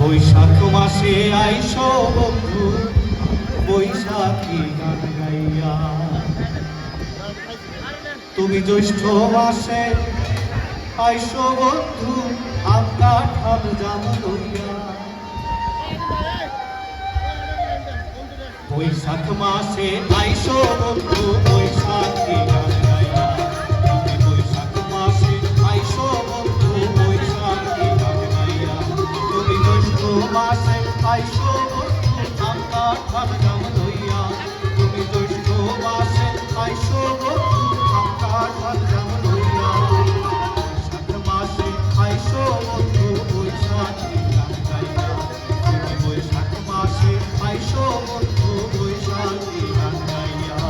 বৈশাখ মাসে আইসো বন্ধু বৈশাখী গান গাইয়া, তুমি জ্যৈষ্ঠ মাসে আইসো বন্ধু আম কাঁঠাল জাম লইয়া। বৈশাখ মাসে আইসো বন্ধু বৈশাখী গান গাইয়া, তুমি বৈশাখ মাসে আইসো বন্ধু বৈশাখী গান গাইয়া, তুমি জ্যৈষ্ঠ মাসে আইসো বন্ধু আম কাঁঠাল জাম লইয়া, তুমি জ্যৈষ্ঠ মাসে আইসো বন্ধু আম কাঁঠাল জাম লইয়া। বৈশাখ মাসে আইসো বন্ধু বৈশাখী গান গাইয়া, তুমি বৈশাখ মাসে আইসো বন্ধু বৈশাখী গান গাইয়া।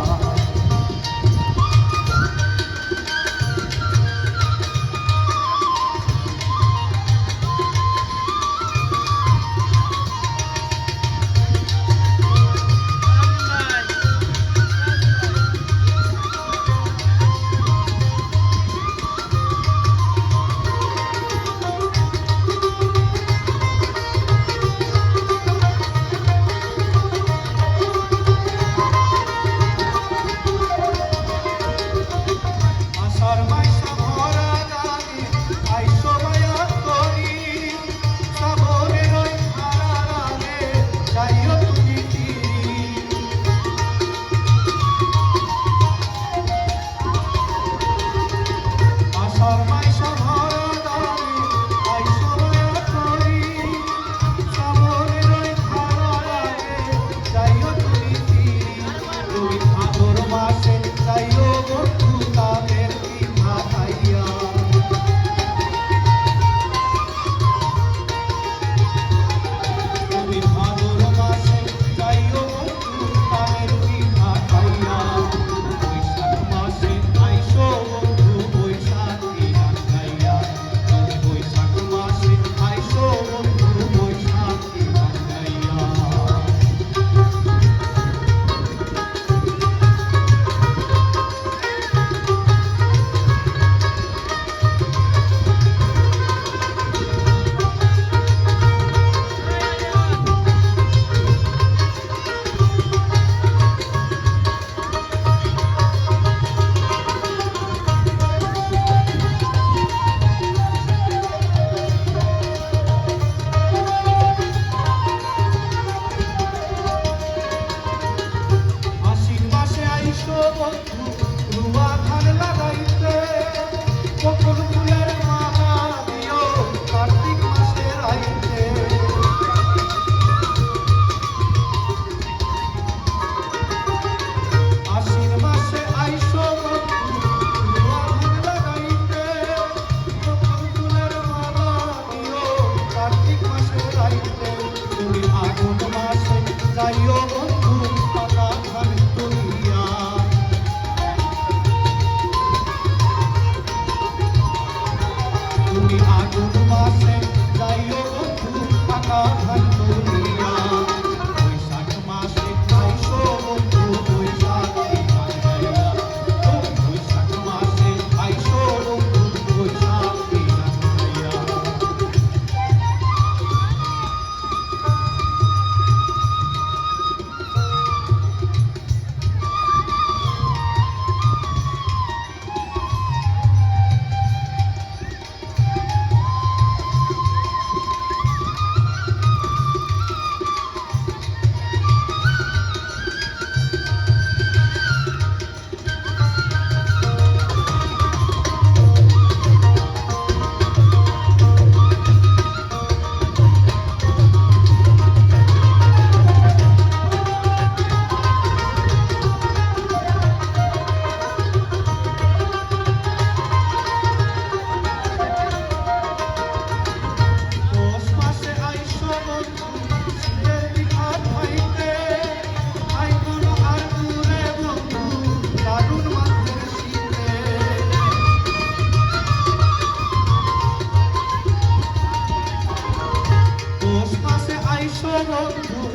বন্ধু